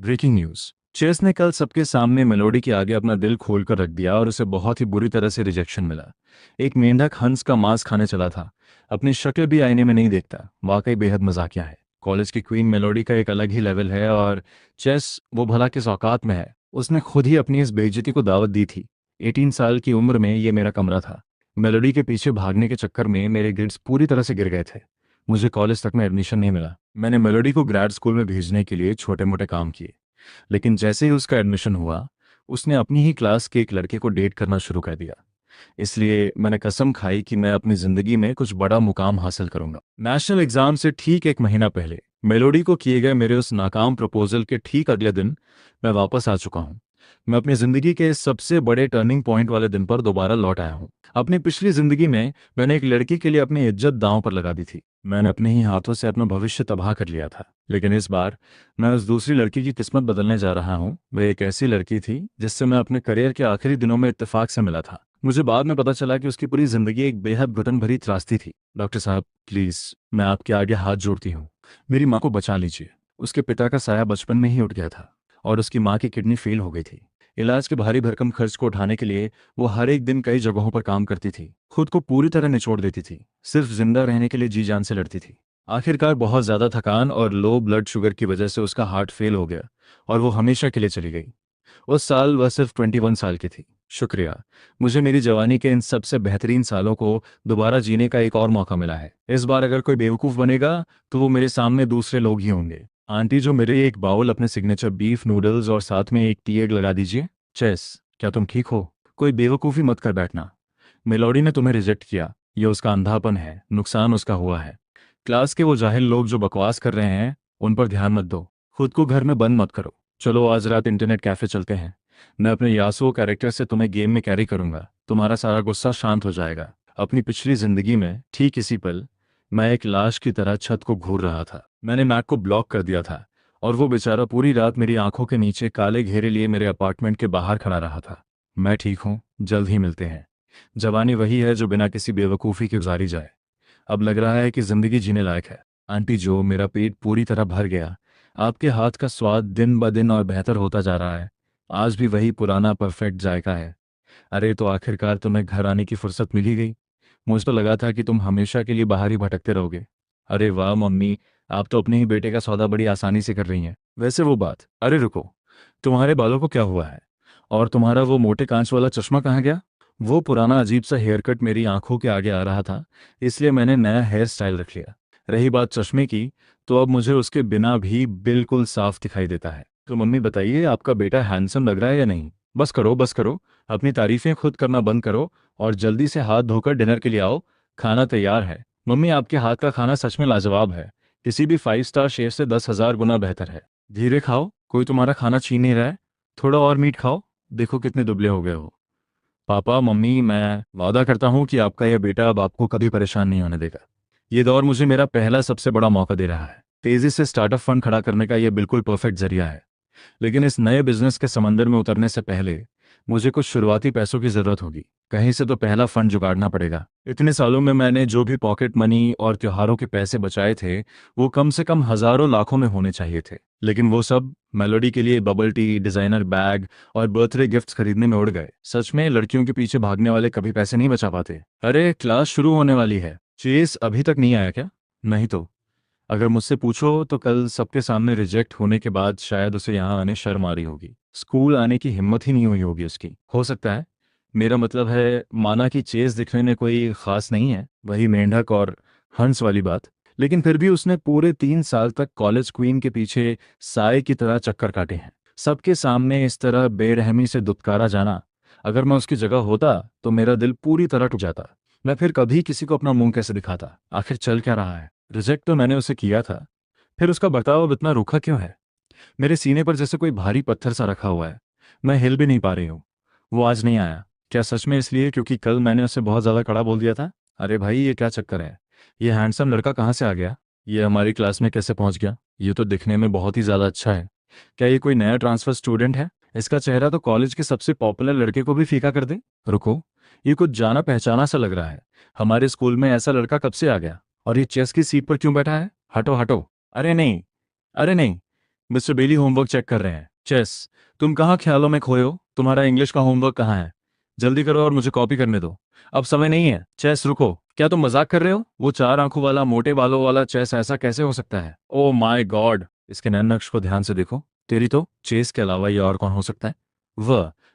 Breaking news. Chess ने कल सबके सामने मेलोडी के आगे अपना दिल खोलकर रख दिया और उसे बहुत ही बुरी तरह से रिजेक्शन मिला। एक मेंढक हंस का मांस खाने चला था। अपनी शक्ल भी आईने में नहीं देखता। वाकई बेहद मजाकिया है। कॉलेज की क्वीन मेलोडी का एक अलग ही लेवल है और चेस वो भला किस औकात में है। उसने खुद ही अपनी इस बेइज्जती को दावत दी थी। 18 साल की उम्र में ये मेरा कमरा था। मेलोडी के पीछे भागने के चक्कर में मेरे ग्रेड्स पूरी तरह से गिर गए थे। मुझे कॉलेज तक में एडमिशन नहीं मिला। मैंने मेलोडी को ग्रेड स्कूल में भेजने के लिए छोटे मोटे काम किए, लेकिन जैसे ही उसका एडमिशन हुआ उसने अपनी ही क्लास के एक लड़के को डेट करना शुरू कर दिया। इसलिए मैंने कसम खाई कि मैं अपनी जिंदगी में कुछ बड़ा मुकाम हासिल करूंगा। नेशनल एग्जाम से ठीक एक महीना पहले मेलोडी को किए गए मेरे उस नाकाम प्रपोजल के ठीक अगले दिन मैं वापस आ चुका हूँ। मैं अपनी जिंदगी के सबसे बड़े टर्निंग पॉइंट वाले दिन पर दोबारा लौट आया हूँ। अपनी पिछली जिंदगी में मैंने एक लड़की के लिए अपनी इज्जत दांव पर लगा दी थी। मैंने अपने ही हाथों से अपना भविष्य तबाह कर लिया था। लेकिन इस बार मैं उस दूसरी लड़की की किस्मत बदलने जा रहा हूँ। वह एक ऐसी लड़की थी जिससे मैं अपने करियर के आखिरी दिनों में इत्तेफाक से मिला था। मुझे बाद में पता चला कि उसकी पूरी जिंदगी एक बेहद घुटन भरी त्रासदी थी। डॉक्टर साहब, प्लीज मैं आपके आगे हाथ जोड़ती हूँ। मेरी माँ को बचा लीजिए। उसके पिता का साया बचपन में ही उठ गया था और उसकी माँ की किडनी फेल हो गई थी। इलाज के भारी भरकम खर्च को उठाने के लिए वो हर एक दिन कई जगहों पर काम करती थी। खुद को पूरी तरह निचोड़ देती थी। सिर्फ जिंदा रहने के लिए जी जान से लड़ती थी। आखिरकार बहुत ज्यादा थकान और लो ब्लड शुगर की वजह से उसका हार्ट फेल हो गया और वो हमेशा के लिए चली गई। उस साल वह सिर्फ 21 साल की थी। शुक्रिया, मुझे मेरी जवानी के इन सबसे बेहतरीन सालों को दोबारा जीने का एक और मौका मिला है। इस बार अगर कोई बेवकूफ़ बनेगा तो वो मेरे सामने दूसरे लोग ही होंगे। आंटी, जो मेरे एक बाउल अपने सिग्नेचर बीफ नूडल्स और साथ में एक टी एग लगा दीजिए। चेस, क्या तुम ठीक हो? कोई बेवकूफ़ी मत कर बैठना। मेलोडी ने तुम्हें रिजेक्ट किया, ये उसका अंधापन है, नुकसान उसका हुआ है। क्लास के वो जाहिल लोग जो बकवास कर रहे हैं उन पर ध्यान मत दो। खुद को घर में बंद मत करो। चलो आज रात इंटरनेट कैफे चलते हैं। मैं अपने यासुओ कैरेक्टर से तुम्हें गेम में कैरी करूंगा। तुम्हारा सारा गुस्सा शांत हो जाएगा। अपनी पिछली जिंदगी में ठीक इसी पल मैं एक लाश की तरह छत को घूर रहा था। मैंने मैक को ब्लॉक कर दिया था और वो बेचारा पूरी रात मेरी आंखों के नीचे काले घेरे लिए मेरे अपार्टमेंट के बाहर खड़ा रहा था। मैं ठीक हूँ, जल्द ही मिलते हैं। जवानी वही है जो बिना किसी बेवकूफ़ी के गुजारी जाए। अब लग रहा है कि जिंदगी जीने लायक है। आंटी जो, मेरा पेट पूरी तरह भर गया। आपके हाथ का स्वाद दिन ब दिन और बेहतर होता जा रहा है। आज भी वही पुराना परफेक्ट जायका है। अरे तो आखिरकार तुम्हें घर आने की फुर्सत मिल ही गई। मुझे तो लगा था कि तुम हमेशा के लिए बाहर ही भटकते रहोगे। अरे वाह मम्मी, आप तो अपने ही बेटे का सौदा बड़ी आसानी से कर रही हैं। वैसे वो बात, अरे रुको, तुम्हारे बालों को क्या हुआ है? और तुम्हारा वो मोटे कांच वाला चश्मा कहाँ गया? वो पुराना अजीब सा हेयर कट मेरी आंखों के आगे आ रहा था, इसलिए मैंने नया हेयर स्टाइल रख लिया। रही बात चश्मे की, तो अब मुझे उसके बिना भी बिल्कुल साफ दिखाई देता है। तो मम्मी बताइए, आपका बेटा हैंडसम लग रहा है या नहीं? बस करो बस करो, अपनी तारीफें खुद करना बंद करो और जल्दी से हाथ धोकर डिनर के लिए आओ। खाना तैयार है। मम्मी, आपके हाथ का खाना सच में लाजवाब है। किसी भी 5 स्टार शेफ से 10,000 गुना बेहतर है। धीरे खाओ, कोई तुम्हारा खाना छीन नहीं रहा है। थोड़ा और मीट खाओ। देखो कितने दुबले हो गए हो। पापा मम्मी, मैं वादा करता हूँ कि आपका यह बेटा अब आपको कभी परेशान नहीं होने देगा। ये दौर मुझे मेरा पहला सबसे बड़ा मौका दे रहा है। तेजी से स्टार्टअप फंड खड़ा करने का यह बिल्कुल परफेक्ट जरिया है। लेकिन इस नए बिजनेस के समंदर में उतरने से पहले मुझे कुछ शुरुआती पैसों की जरूरत होगी। कहीं से तो पहला फंड जुगाड़ना पड़ेगा। इतने सालों में मैंने जो भी पॉकेट मनी और त्योहारों के पैसे बचाए थे वो कम से कम हजारों लाखों में होने चाहिए थे। लेकिन वो सब मेलोडी के लिए बबल टी, डिजाइनर बैग और बर्थडे गिफ्ट्स खरीदने में उड़ गए। सच में लड़कियों के पीछे भागने वाले कभी पैसे नहीं बचा पाते। अरे क्लास शुरू होने वाली है। चेस अभी तक नहीं आया क्या? नहीं तो अगर मुझसे पूछो तो कल सबके सामने रिजेक्ट होने के बाद शायद उसे यहाँ आने शर्म आ रही होगी। स्कूल आने की हिम्मत ही नहीं हुई होगी उसकी। हो सकता है। मेरा मतलब है, माना कि चेस दिखने में कोई खास नहीं है, वही मेंढक और हंस वाली बात, लेकिन फिर भी उसने पूरे 3 साल तक कॉलेज क्वीन के पीछे साए की तरह चक्कर काटे हैं। सबके सामने इस तरह बेरहमी से दुत्कारा जाना, अगर मैं उसकी जगह होता तो मेरा दिल पूरी तरह टूट जाता। मैं फिर कभी किसी को अपना मुंह कैसे दिखाता? आखिर चल क्या रहा है? रिजेक्ट तो मैंने उसे किया था, फिर उसका बर्ताव अब इतना रूखा क्यों है? मेरे सीने पर जैसे कोई भारी पत्थर सा रखा हुआ है। मैं हिल भी नहीं पा रही हूँ। वो आज नहीं आया। क्या सच में इसलिए क्योंकि कल मैंने उसे बहुत ज़्यादा कड़ा बोल दिया था? अरे भाई, ये क्या चक्कर है? ये हैंडसम लड़का कहाँ से आ गया? ये हमारी क्लास में कैसे पहुँच गया? ये तो दिखने में बहुत ही ज़्यादा अच्छा है। क्या ये कोई नया ट्रांसफर स्टूडेंट है? इसका चेहरा तो कॉलेज के सबसे पॉपुलर लड़के को भी फीका कर दे। रुको, ये कुछ जाना पहचाना सा लग रहा है। हमारे स्कूल में ऐसा लड़का कब से आ गया? और ये चेस की सीट पर क्यों बैठा है? हटो हटो। अरे नहीं, अरे नहीं, मिस्टर बेली होमवर्क चेक कर रहे हैं। चेस, तुम कहाँ ख्यालों में खोए हो? तुम्हारा इंग्लिश का होमवर्क कहाँ है? जल्दी करो और मुझे कॉपी करने दो। अब समय नहीं है। चेस रुको, क्या तुम मजाक कर रहे हो? वो चार आंखों वाला मोटे बालों वाला चेस ऐसा कैसे हो सकता है? ओ माय गॉड, इसके नैन नक्श को ध्यान से देखो। तेरी तो चेस के अलावा ये और कौन हो सकता है?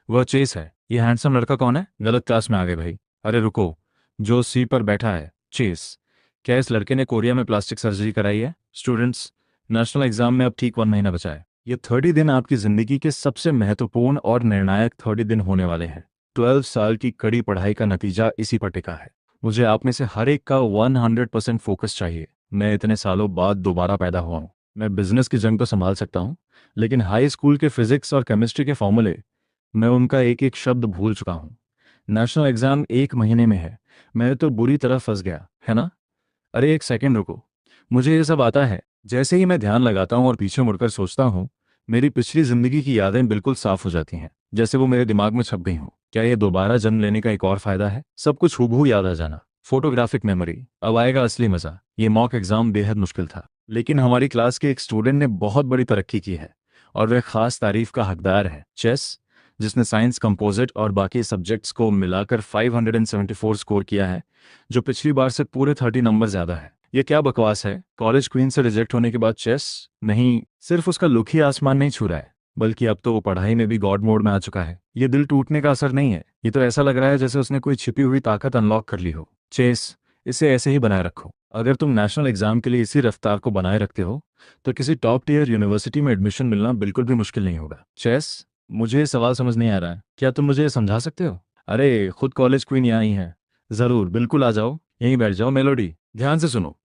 वह चेस है। ये हैंडसम लड़का कौन है? गलत क्लास में आ गए भाई। अरे रुको, जो सीट पर बैठा है चेस, क्या इस लड़के ने कोरिया में प्लास्टिक सर्जरी कराई है? स्टूडेंट्स, नेशनल एग्जाम में अब ठीक 1 महीना बचा है। ये 30 दिन आपकी जिंदगी के सबसे महत्वपूर्ण और निर्णायक 30 दिन होने वाले हैं। 12 साल की कड़ी पढ़ाई का नतीजा इसी पर टिका है। मुझे आप में से हर एक का 100% फोकस चाहिए। मैं इतने सालों बाद दोबारा पैदा हुआ हूँ। मैं बिजनेस की जंग तो संभाल सकता हूँ, लेकिन हाई स्कूल के फिजिक्स और केमिस्ट्री के फॉर्मूले, मैं उनका एक एक शब्द भूल चुका हूँ। नेशनल एग्जाम 1 महीने में है। मैं तो बुरी तरह फंस गया है ना। अरे एक सेकंड रुको, मुझे ये सब आता है। जैसे ही मैं ध्यान लगाता हूँ और पीछे मुड़कर सोचता हूँ, मेरी पिछली जिंदगी की यादें बिल्कुल साफ हो जाती हैं, जैसे वो मेरे दिमाग में छप गई हों। क्या ये दोबारा जन्म लेने का एक और फायदा है? सब कुछ हूबहू याद आ जाना, फोटोग्राफिक मेमोरी। अब आएगा असली मजा। ये मॉक एग्जाम बेहद मुश्किल था, लेकिन हमारी क्लास के एक स्टूडेंट ने बहुत बड़ी तरक्की की है, और वह खास तारीफ का हकदार है। चेस, जिसने साइंस, कंपोजिट और बाकी सब्जेक्ट्स को मिलाकर 574 स्कोर किया है, जो पिछली बार से पूरे 30 नंबर ज्यादा है। ये क्या बकवास है? कॉलेज क्वीन से रिजेक्ट होने के बाद चेस नहीं, सिर्फ उसका लुक ही आसमान नहीं छू रहा है, बल्कि अब तो वो पढ़ाई में भी गॉड मोड में आ चुका है। ये दिल टूटने का असर नहीं है, ये तो ऐसा लग रहा है जैसे उसने कोई छिपी हुई ताकत अनलॉक कर ली हो। चेस, इसे ऐसे ही बनाए रखो। अगर तुम नेशनल एग्जाम के लिए इसी रफ्तार को बनाए रखते हो, तो किसी टॉप टियर यूनिवर्सिटी में एडमिशन मिलना बिल्कुल भी मुश्किल नहीं होगा। चेस, मुझे ये सवाल समझ नहीं आ रहा है, क्या तुम मुझे ये समझा सकते हो? अरे खुद कॉलेज क्वीन यहाँ ही है। जरूर, बिल्कुल आ जाओ, यहीं बैठ जाओ। मेलोडी, ध्यान से सुनो।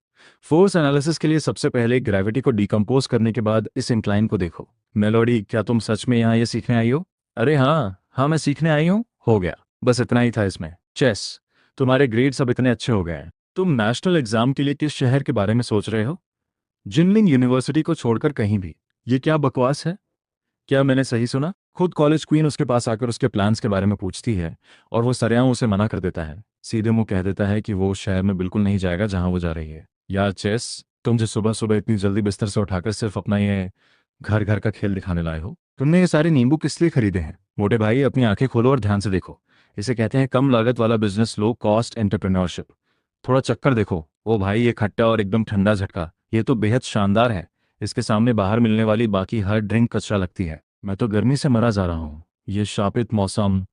फोर्स एनालिसिस के लिए सबसे पहले ग्रेविटी को डिकम्पोज करने के बाद इस इंक्लाइन को देखो। मेलोडी, क्या तुम सच में यहाँ ये सीखने आई हो? अरे हाँ हाँ, मैं सीखने आई हूँ। हो गया, बस इतना ही था इसमें। चेस, तुम्हारे ग्रेड्स अब इतने अच्छे हो गए हैं। तुम नेशनल एग्जाम के लिए किस शहर के बारे में सोच रहे हो? जिनलिंग यूनिवर्सिटी को छोड़कर कहीं भी? ये क्या बकवास है? क्या मैंने सही सुना? खुद कॉलेज क्वीन उसके पास आकर उसके प्लान्स के बारे में पूछती है, और वो सरेआम उसे मना कर देता है। सीधे मुंह कह देता है कि वो उस शहर में बिल्कुल नहीं जाएगा जहां वो जा रही है। यार चेस, तुम जो सुबह सुबह इतनी जल्दी बिस्तर से उठाकर सिर्फ अपना ये घर घर का खेल दिखाने लाए हो, तुमने ये सारे नींबू किस लिए खरीदे हैं? मोटे भाई, अपनी आंखें खोलो और ध्यान से देखो। इसे कहते हैं कम लागत वाला बिजनेस, लो कॉस्ट एंटरप्रेन्योरशिप। थोड़ा चक्कर देखो। ओ भाई, ये खट्टा और एकदम ठंडा झटका, ये तो बेहद शानदार है। इसके सामने बाहर मिलने वाली बाकी हर ड्रिंक कचरा लगती है। मैं तो गर्मी से मरा जा रहा हूँ। ये शापित मौसम,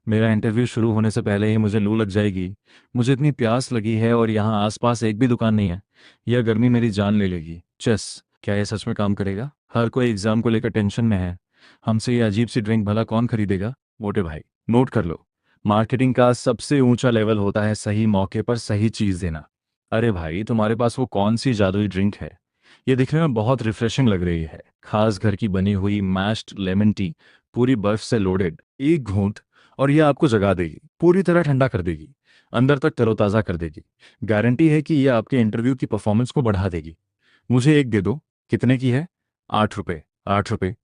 मेरा इंटरव्यू शुरू होने से पहले ही मुझे लू लग जाएगी। मुझे इतनी प्यास लगी है और यहाँ आसपास एक भी दुकान नहीं है। यह गर्मी मेरी जान ले लेगी। चेस, क्या यह सच में काम करेगा? हर कोई एग्जाम को लेकर टेंशन में है। हमसे ये अजीब सी ड्रिंक भला कौन खरीदेगा? मोटे भाई, नोट कर लो। मार्केटिंग का सबसे ऊंचा लेवल होता है सही मौके पर सही चीज देना। अरे भाई, तुम्हारे पास वो कौन सी जादुई ड्रिंक है? ये दिखने में बहुत रिफ्रेशिंग लग रही है। खास घर की बनी हुई मैश्ड लेमन टी, पूरी बर्फ से लोडेड। एक घूंट और ये आपको जगा देगी, पूरी तरह ठंडा कर देगी, अंदर तक तरोताज़ा कर देगी। गारंटी है कि ये आपके इंटरव्यू की परफॉर्मेंस को बढ़ा देगी। मुझे एक दे दो। कितने की है? 8 रुपये। 8 रुपये,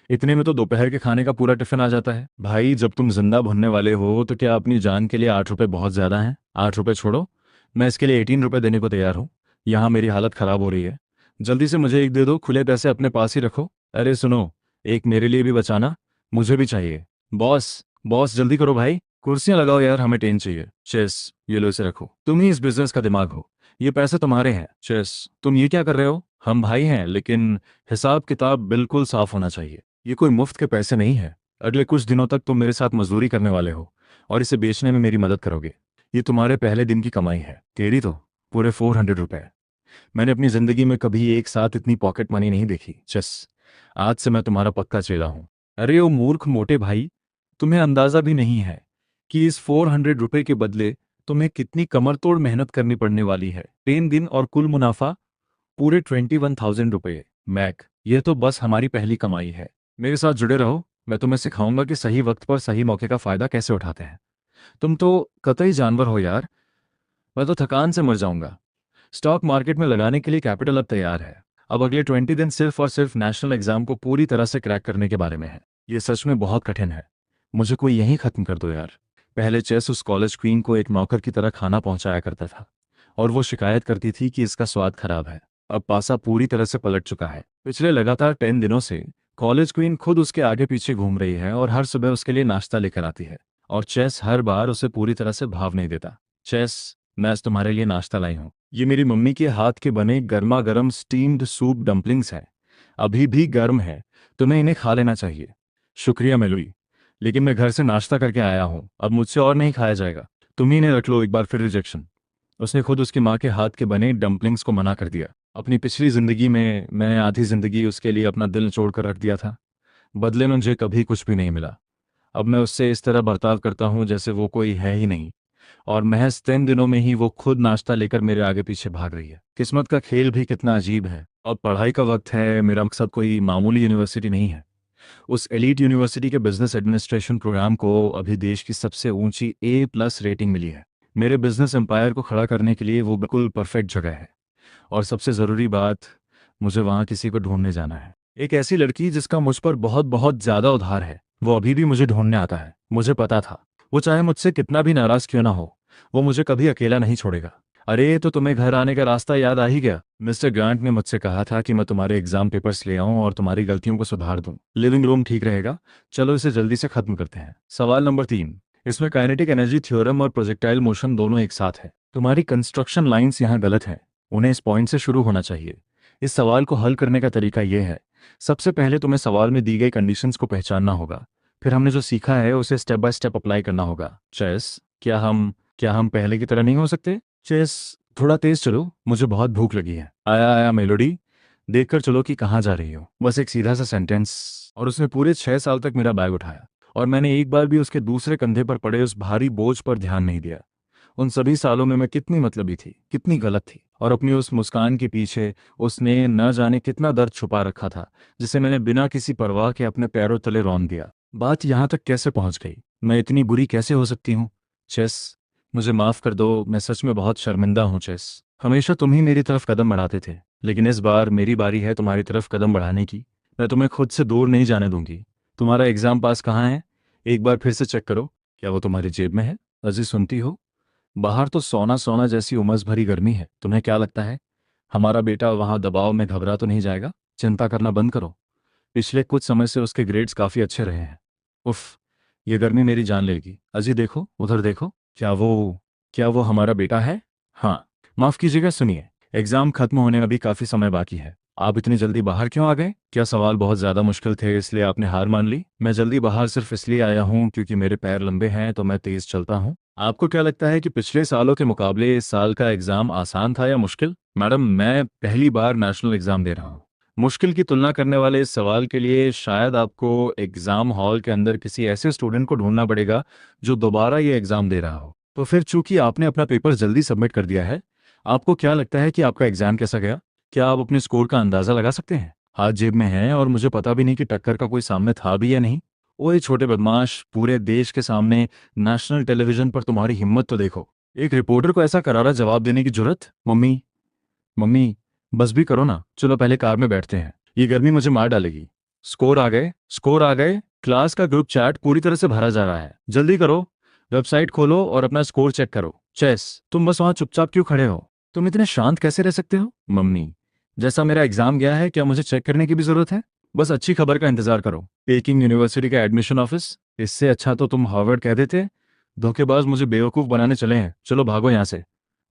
इतने में तो दोपहर के खाने का पूरा टिफिन आ जाता है। भाई, जब तुम जिंदा भुनने वाले हो तो क्या अपनी जान के लिए 8 रुपये बहुत ज्यादा हैं? 8 रुपये छोड़ो, मैं इसके लिए 18 रुपये देने को तैयार हूँ। यहाँ मेरी हालत खराब हो रही है। जल्दी से मुझे एक दे दो, खुले पैसे अपने पास ही रखो। अरे सुनो, एक मेरे लिए भी बचाना, मुझे भी चाहिए। बॉस, बॉस जल्दी करो भाई, कुर्सियां लगाओ यार, हमें ट्रेन चाहिए। चेस, ये लो, इसे रखो, तुम ही इस बिजनेस का दिमाग हो, ये पैसे तुम्हारे हैं। चेस, तुम ये क्या कर रहे हो? हम भाई हैं, लेकिन हिसाब किताब बिल्कुल साफ होना चाहिए। ये कोई मुफ्त के पैसे नहीं है। अगले कुछ दिनों तक तुम मेरे साथ मजदूरी करने वाले हो और इसे बेचने में मेरी मदद करोगे। ये तुम्हारे पहले दिन की कमाई है। तेरी तो पूरे 400 रुपये। मैंने अपनी जिंदगी में कभी एक साथ इतनी पॉकेट मनी नहीं देखी। चेस, आज से मैं तुम्हारा पक्का चेला हूँ। अरे ओ मूर्ख मोटे भाई, तुम्हें अंदाजा भी नहीं है कि इस 400 रुपये के बदले तुम्हें कितनी कमरतोड़ मेहनत करनी पड़ने वाली है। 3 दिन और कुल मुनाफा पूरे 21,000 रुपये। मैक, यह तो बस हमारी पहली कमाई है। मेरे साथ जुड़े रहो, मैं तुम्हें सिखाऊंगा कि सही वक्त पर सही मौके का फायदा कैसे उठाते हैं। तुम तो कतई जानवर हो यार, मैं तो थकान से मर जाऊंगा। स्टॉक मार्केट में लगाने के लिए कैपिटल अब तैयार है। अब अगले 20 दिन सिर्फ और सिर्फ नेशनल एग्जाम को पूरी तरह से क्रैक करने के बारे में है। ये सच में बहुत कठिन है। मुझे कोई यहीं खत्म कर दो यार। पहले चेस उस कॉलेज क्वीन को एक नौकर की तरह खाना पहुंचाया करता था, और वो शिकायत करती थी कि इसका स्वाद खराब है। अब पासा पूरी तरह से पलट चुका है। पिछले लगातार 10 दिनों से कॉलेज क्वीन खुद उसके आगे पीछे घूम रही है और हर सुबह उसके लिए नाश्ता लेकर आती है। और चेस हर बार उसे पूरी तरह से भाव नहीं देता। चेस, मैं आज तुम्हारे लिए नाश्ता लाई हूँ। ये मेरी मम्मी के हाथ के बने गर्मा गर्म स्टीम्ड सूप डम्पलिंग्स है। अभी भी गर्म है, तुम्हें इन्हें खा लेना चाहिए। शुक्रिया मेलोडी, लेकिन मैं घर से नाश्ता करके आया हूँ, अब मुझसे और नहीं खाया जाएगा। तुम ही इन्हें रख लो। एक बार फिर रिजेक्शन। उसने खुद उसकी माँ के हाथ के बने डम्पलिंग्स को मना कर दिया। अपनी पिछली जिंदगी में मैंने आधी जिंदगी उसके लिए अपना दिल निचोड़ कर रख दिया था। बदले में मुझे कभी कुछ भी नहीं मिला। अब मैं उससे इस तरह बर्ताव करता हूँ जैसे वो कोई है ही नहीं। और महज 3 दिनों में ही वो खुद नाश्ता लेकर मेरे आगे पीछे भाग रही है। किस्मत का खेल भी कितना अजीब है। और पढ़ाई का वक्त है। मेरा मकसद कोई मामूली यूनिवर्सिटी नहीं है। उस एलीट यूनिवर्सिटी के बिजनेस एडमिनिस्ट्रेशन प्रोग्राम को अभी देश की सबसे ऊंची A+ रेटिंग मिली है। मेरे बिजनेस एम्पायर को खड़ा करने के लिए वो बिल्कुल परफेक्ट जगह है। और सबसे ज़रूरी बात, मुझे वहाँ किसी को ढूंढने जाना है। एक ऐसी लड़की जिसका मुझ पर बहुत बहुत ज़्यादा उधार है। वो अभी भी मुझे ढूंढने आता है। मुझे पता था, वो चाहे मुझसे कितना भी नाराज़ क्यों ना हो, वो मुझे कभी अकेला नहीं छोड़ेगा। अरे तो तुम्हें घर आने का रास्ता याद आ ही गया। मिस्टर ग्रांट ने मुझसे कहा था कि मैं तुम्हारे एग्जाम पेपर्स ले आऊं और तुम्हारी गलतियों को सुधार दूं। लिविंग रूम ठीक रहेगा। चलो इसे जल्दी से खत्म करते हैं। सवाल नंबर 3। इसमें काइनेटिक एनर्जी थ्योरम और प्रोजेक्टाइल मोशन दोनों एक साथ है। तुम्हारी कंस्ट्रक्शन लाइंस यहाँ गलत हैं। उन्हें इस पॉइंट से शुरू होना चाहिए। इस सवाल को हल करने का तरीका यह है, सबसे पहले तुम्हें सवाल में दी गई कंडीशंस को पहचानना होगा। फिर हमने जो सीखा है उसे स्टेप बाय स्टेप अप्लाई करना होगा। चेस, क्या हम पहले की तरह नहीं हो सकते? चेस, थोड़ा तेज चलो, मुझे बहुत भूख लगी है। आया आया मेलोडी, देखकर चलो कि कहाँ जा रही हो। बस एक सीधा सा सेंटेंस। और उसने पूरे 6 साल तक मेरा बैग उठाया और मैंने एक बार भी उसके दूसरे कंधे पर पड़े उस भारी बोझ पर ध्यान नहीं दिया। उन सभी सालों में मैं कितनी मतलबी थी, कितनी गलत थी। और अपनी उस मुस्कान के पीछे उसने न जाने कितना दर्द छुपा रखा था, जिसे मैंने बिना किसी परवाह के अपने पैरों तले रौंद दिया। बात यहाँ तक कैसे पहुँच गई? मैं इतनी बुरी कैसे हो सकती हूँ? चेस, मुझे माफ़ कर दो, मैं सच में बहुत शर्मिंदा हूँ। चेस, हमेशा तुम ही मेरी तरफ कदम बढ़ाते थे, लेकिन इस बार मेरी बारी है तुम्हारी तरफ कदम बढ़ाने की। मैं तुम्हें खुद से दूर नहीं जाने दूंगी। तुम्हारा एग्ज़ाम पास कहाँ है? एक बार फिर से चेक करो। क्या वो तुम्हारी जेब में है? अजी, सुनती हो? बाहर तो सोना सोना जैसी उमस भरी गर्मी है। तुम्हें क्या लगता है हमारा बेटा वहां दबाव में घबरा तो नहीं जाएगा? चिंता करना बंद करो। पिछले कुछ समय से उसके ग्रेड्स काफी अच्छे रहे हैं। उफ, ये गर्मी मेरी जान लेगी। अजी देखो, उधर देखो। क्या वो हमारा बेटा है? हाँ। माफ कीजिएगा, सुनिए, एग्जाम खत्म होने में अभी काफी समय बाकी है। आप इतनी जल्दी बाहर क्यों आ गए? क्या सवाल बहुत ज्यादा मुश्किल थे इसलिए आपने हार मान ली? मैं जल्दी बाहर सिर्फ इसलिए आया हूँ क्योंकि मेरे पैर लंबे हैं तो मैं तेज चलता हूँ। आपको क्या लगता है कि पिछले सालों के मुकाबले इस साल का एग्जाम आसान था या मुश्किल? मैडम, मैं पहली बार नेशनल एग्जाम दे रहा हूँ। मुश्किल की तुलना करने वाले इस सवाल के लिए शायद आपको एग्जाम हॉल के अंदर किसी ऐसे स्टूडेंट को ढूंढना पड़ेगा जो दोबारा ये एग्जाम दे रहा हो। तो फिर चूंकि आपने अपना पेपर जल्दी सबमिट कर दिया है, आपको क्या लगता है कि आपका एग्जाम कैसा गया? क्या आप अपने स्कोर का अंदाजा लगा सकते हैं? हाथ जेब में है और मुझे पता भी नहीं कि टक्कर का कोई सामने था भी या नहीं। ओए छोटे बदमाश, पूरे देश के सामने नेशनल टेलीविजन पर तुम्हारी हिम्मत तो देखो। एक रिपोर्टर को ऐसा करारा जवाब देने की जरूरत? मम्मी, मम्मी, बस भी करो ना। चलो पहले कार में बैठते हैं, ये गर्मी मुझे मार डालेगी। स्कोर आ गए, स्कोर आ गए। क्लास का ग्रुप चैट पूरी तरह से भरा जा रहा है, जल्दी करो। वेबसाइट खोलो और अपना स्कोर चेक करो। चेस, तुम बस वहां चुपचाप क्यों खड़े हो? तुम इतने शांत कैसे रह सकते हो? मम्मी, जैसा मेरा एग्जाम गया है क्या मुझे चेक करने की भी जरूरत है? बस अच्छी खबर का इंतजार करो। पेकिंग यूनिवर्सिटी का एडमिशन ऑफिस। इससे अच्छा तो तुम हार्वर्ड कह देते। धोखेबाज मुझे बेवकूफ बनाने चले हैं। चलो भागो यहाँ से।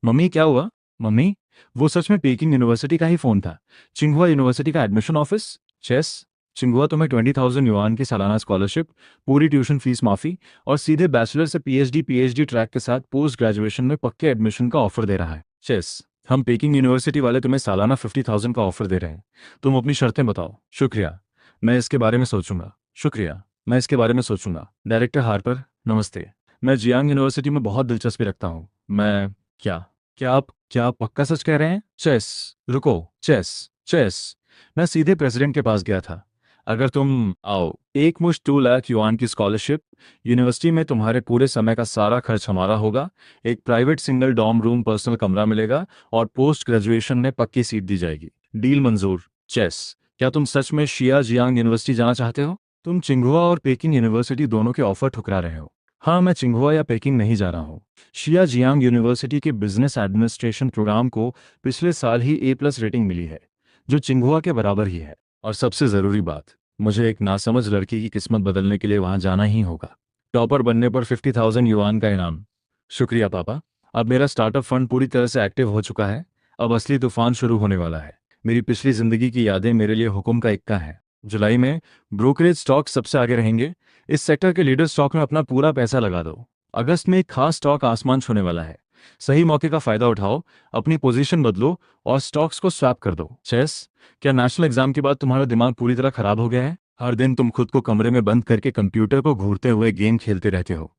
मम्मी, क्या हुआ? मम्मी, वो सच में पेकिंग यूनिवर्सिटी का ही फोन था। चिंगहुआ यूनिवर्सिटी का एडमिशन ऑफिस। चेस, चिंगहुआ तुम्हें 20,000 युआन की सालाना स्कॉलरशिप, पूरी ट्यूशन फीस माफी और सीधे बैचलर से पीएचडी ट्रैक के साथ पोस्ट ग्रेजुएशन में पक्के एडमिशन का ऑफर दे रहा है। चेस, हम पेकिंग यूनिवर्सिटी वाले तुम्हें सालाना 50,000 का ऑफर दे रहे हैं। तुम अपनी शर्तें बताओ। शुक्रिया, मैं इसके बारे में सोचूंगा। शुक्रिया, मैं इसके बारे में सोचूंगा। डायरेक्टर हार्पर, नमस्ते। मैं जियांग यूनिवर्सिटी में बहुत दिलचस्पी रखता हूँ। मैं क्या क्या आप पक्का सच कह रहे हैं? चेस, रुको। चेस, चेस, मैं सीधे प्रेसिडेंट के पास गया था। अगर तुम आओ, एक मुश्त 2 लाख युआन की स्कॉलरशिप, यूनिवर्सिटी में तुम्हारे पूरे समय का सारा खर्च हमारा होगा, एक private single dorm room personal कमरा मिलेगा और पोस्ट ग्रेजुएशन में पक्की सीट दी जाएगी। डील मंजूर। चेस, क्या तुम सच में शिया जियांग यूनिवर्सिटी जाना चाहते हो? तुम चिंगहुआ और पेकिंग यूनिवर्सिटी दोनों के ऑफर ठुकरा रहे हो। हाँ, मैं चिंगहुआ या पेकिंग नहीं जा रहा हूँ। शिया जियांग यूनिवर्सिटी के बिजनेस एडमिनिस्ट्रेशन प्रोग्राम को पिछले साल ही A+ रेटिंग मिली है, जो चिंगहुआ के बराबर ही है। और सबसे ज़रूरी बात, मुझे एक नासमझ लड़की की किस्मत बदलने के लिए वहाँ जाना ही होगा। टॉपर बनने पर 50,000 युआन का इनाम। शुक्रिया पापा। अब मेरा स्टार्टअप फंड पूरी तरह से एक्टिव हो चुका है। अब असली तूफान शुरू होने वाला है। मेरी पिछली ज़िंदगी की यादें मेरे लिए हुक्म का इक्का है। जुलाई में ब्रोकरेज स्टॉक सबसे आगे रहेंगे। इस सेक्टर के लीडर स्टॉक में अपना पूरा पैसा लगा दो। अगस्त में एक खास स्टॉक आसमान छूने वाला है। सही मौके का फायदा उठाओ, अपनी पोजीशन बदलो और स्टॉक्स को स्वैप कर दो। चेस, क्या नेशनल एग्जाम के बाद तुम्हारा दिमाग पूरी तरह खराब हो गया है? हर दिन तुम खुद को कमरे में बंद करके कंप्यूटर को घूरते हुए गेम खेलते रहते हो।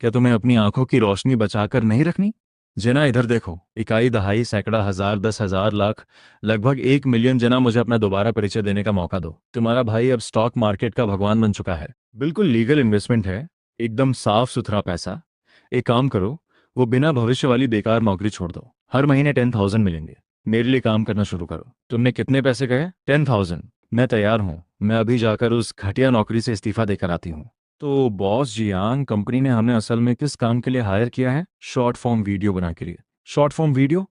क्या तुम्हें अपनी आंखों की रोशनी बचाकर नहीं रखनी? जना इधर देखो, इकाई, दहाई, सैकड़ा, हजार, 10,000, लाख, लगभग 1 मिलियन। जना, मुझे अपना दोबारा परिचय देने का मौका दो। तुम्हारा भाई अब स्टॉक मार्केट का भगवान बन चुका है। बिल्कुल लीगल इन्वेस्टमेंट है, एकदम साफ सुथरा पैसा। एक काम करो, वो बिना भविष्य वाली बेकार नौकरी छोड़ दो। हर महीने 10,000 मिलेंगे। मेरे लिए काम करना शुरू करो। तुमने कितने पैसे कहे? 10,000। मैं तैयार हूँ। मैं अभी जाकर उस घटिया नौकरी से इस्तीफा देकर आती हूँ। तो बॉस जियांग, कंपनी ने हमें असल में किस काम के लिए हायर किया है? शॉर्ट फॉर्म वीडियो बना के लिए। Short form video?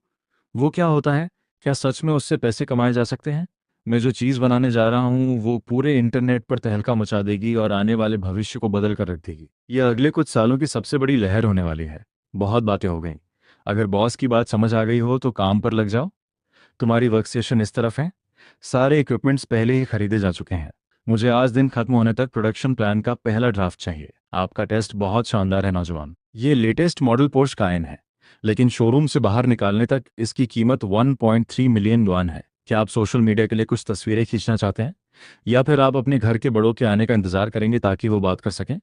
वो क्या होता है? क्या सच में उससे पैसे कमाए जा सकते हैं? मैं जो चीज़ बनाने जा रहा हूँ वो पूरे इंटरनेट पर तहलका मचा देगी और आने वाले भविष्य को बदल कर रख देगी। यह अगले कुछ सालों की सबसे बड़ी लहर होने वाली है। बहुत बातें हो गई। अगर बॉस की बात समझ आ गई हो तो काम पर लग जाओ। तुम्हारी वर्क स्टेशन इस तरफ है। सारे इक्विपमेंट्स पहले ही खरीदे जा चुके हैं। मुझे आज दिन खत्म होने तक प्रोडक्शन प्लान का पहला ड्राफ्ट चाहिए। आपका टेस्ट बहुत शानदार है नौजवान। ये लेटेस्ट मॉडल पोर्श कायन है, लेकिन शोरूम से बाहर निकालने तक इसकी कीमत 1.3 मिलियन युआन है। क्या आप सोशल मीडिया के लिए कुछ तस्वीरें खींचना चाहते हैं, या फिर आप अपने घर के बड़ों के आने का इंतजार करेंगे ताकि वो बात कर सकें?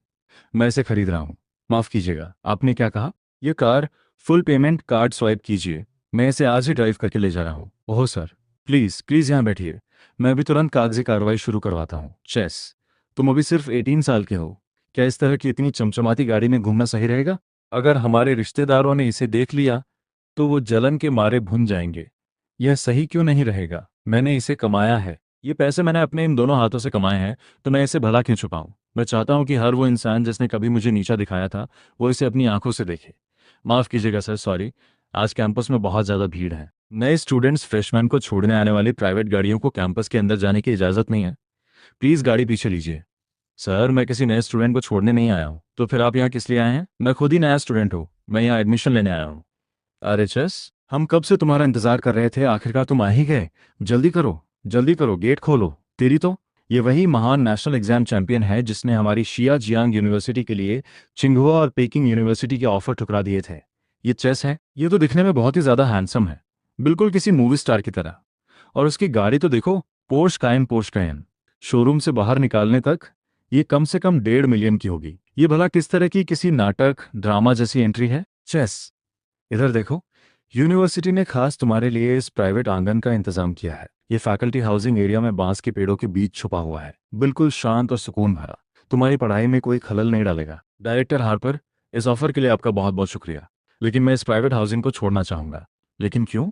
मैं इसे खरीद रहा हूँ। माफ़ कीजिएगा, आपने क्या कहा? ये car full payment card swipe कीजिए। मैं इसे आज ही ड्राइव करके ले जा रहा हूँ। ओह सर, प्लीज़ प्लीज़ यहाँ बैठिए। मैं अभी तुरंत कागजी कार्रवाई शुरू करवाता हूँ। चेस, तुम अभी सिर्फ 18 साल के हो। क्या इस तरह की इतनी चमचमाती गाड़ी में घूमना सही रहेगा? अगर हमारे रिश्तेदारों ने इसे देख लिया तो वो जलन के मारे भुन जाएंगे। यह सही क्यों नहीं रहेगा? मैंने इसे कमाया है। ये पैसे मैंने अपने इन दोनों हाथों से कमाए हैं, तो मैं इसे भला क्यों छुपाऊं? मैं चाहता हूं कि हर वो इंसान जिसने कभी मुझे नीचा दिखाया था वो इसे अपनी आंखों से देखे। माफ़ कीजिएगा सर, सॉरी। आज कैंपस में बहुत ज़्यादा भीड़ है। नए स्टूडेंट्स फ्रेशमैन को छोड़ने आने वाली प्राइवेट गाड़ियों को कैंपस के अंदर जाने की इजाज़त नहीं है। प्लीज़ गाड़ी पीछे लीजिए। सर, मैं किसी नए स्टूडेंट को छोड़ने नहीं आया हूँ। तो फिर आप यहाँ किस लिए आए हैं? मैं खुद ही नया स्टूडेंट हूँ। मैं यहाँ एडमिशन लेने आया हूँ। अरे चेस, हम कब से तुम्हारा इंतजार कर रहे थे, आखिरकार तुम आ ही गए। जल्दी करो, जल्दी करो, गेट खोलो। तेरी तो ये वही महान नेशनल एग्जाम चैंपियन है जिसने हमारी शिया जियांग यूनिवर्सिटी के लिए चिंगहुआ और पेकिंग यूनिवर्सिटी के ऑफर ठुकरा दिए थे। ये चेस है। ये तो दिखने में बहुत ही ज्यादा हैंडसम है, बिल्कुल किसी मूवी स्टार की तरह। और उसकी गाड़ी तो देखो, पोर्श कायन, पोर्श कायन। शोरूम से बाहर निकालने तक ये कम से कम 1.5 मिलियन की होगी। ये भला किस तरह की किसी नाटक ड्रामा जैसी एंट्री है? चेस, इधर देखो। यूनिवर्सिटी ने खास तुम्हारे लिए इस प्राइवेट आंगन का इंतजाम किया है। ये फैकल्टी हाउसिंग एरिया में बांस के पेड़ों के बीच छुपा हुआ है, बिल्कुल शांत और सुकून भरा। तुम्हारी पढ़ाई में कोई खलल नहीं डालेगा। डायरेक्टर हार्पर, इस ऑफर के लिए आपका बहुत बहुत शुक्रिया, लेकिन मैं इस प्राइवेट हाउसिंग को छोड़ना चाहूंगा। लेकिन क्यों?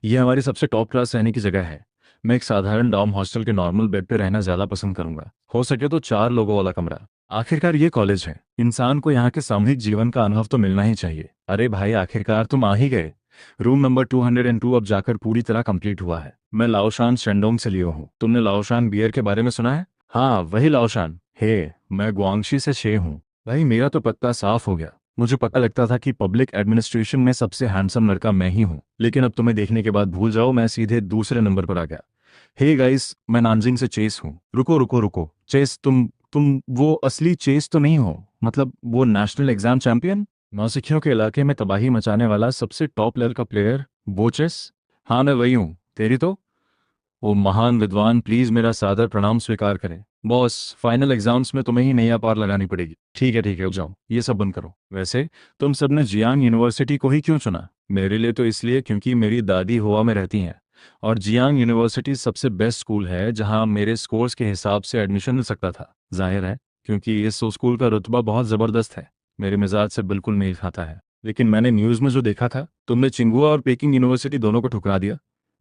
यह हमारी सबसे टॉप क्लास रहने की जगह है। मैं एक साधारण डॉर्म हॉस्टल के नॉर्मल बेड पे रहना ज्यादा पसंद करूंगा। हो सके तो 4 लोगों वाला कमरा। आखिरकार ये कॉलेज है, इंसान को यहाँ के सामूहिक जीवन का अनुभव तो मिलना ही चाहिए। अरे भाई, आखिरकार तुम आ ही गए। रूम नंबर 202 अब जाकर पूरी तरह कंप्लीट हुआ है। मैं लाओशान शेंडोंग से लियो हूँ। तुमने लाओशान बियर के बारे में सुना है? हाँ, वही लाओशान। हे, मैं गुआंगशी से शे हूँ। भाई, मेरा तो पत्ता साफ हो गया। मुझे पता लगता था कि पब्लिक एडमिनिस्ट्रेशन में सबसे हैंडसम लड़का मैं ही हूँ, लेकिन अब तुम्हें देखने के बाद भूल जाओ, मैं सीधे दूसरे नंबर पर आ गया। हे गाइस, मैं नानजिंग से चेस हूँ। रुको रुको रुको, चेस, तुम वो असली चेस तो नहीं हो? मतलब वो नेशनल एग्जाम चैंपियन, नौसिखियों के इलाके में तबाही मचाने वाला सबसे टॉप लेवल का प्लेयर, वो चेस? हाँ, मैं वही हूँ। तेरी तो? वो महान विद्वान, प्लीज मेरा सादर प्रणाम स्वीकार करें। बॉस, फाइनल एग्जाम्स में तुम्हें ही नैया पार लगानी पड़ेगी। ठीक है, रुक जाओ, ये सब बंद करो। वैसे तुम सबने जियांग यूनिवर्सिटी को ही क्यों चुना? मेरे लिए तो इसलिए क्योंकि मेरी दादी हुआ में रहती हैं, और जियांग यूनिवर्सिटी सबसे बेस्ट स्कूल है जहां मेरे स्कोर्स के हिसाब से एडमिशन मिल सकता था। जाहिर है, क्योंकि इस स्कूल का रुतबा बहुत ज़बरदस्त है, मेरे मिजाज से बिल्कुल मेल खाता है। लेकिन मैंने न्यूज़ में जो देखा था, तुमने चिंगुआ और पेकिंग यूनिवर्सिटी दोनों को ठुकरा दिया।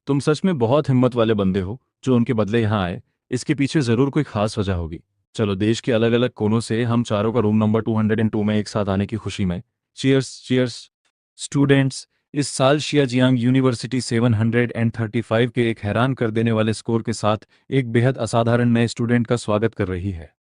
तुम सच में बहुत हिम्मत वाले बंदे हो जो उनके बदले यहाँ आए। इसके पीछे ज़रूर कोई खास वजह होगी। चलो, देश के अलग अलग कोनों से हम चारों का रूम नंबर 202 में एक साथ आने की खुशी में चीयर्स, चीयर्स। स्टूडेंट्स, इस साल शियाजियांग यूनिवर्सिटी 735 के एक हैरान कर देने वाले स्कोर के साथ एक बेहद असाधारण नए स्टूडेंट का स्वागत कर रही है।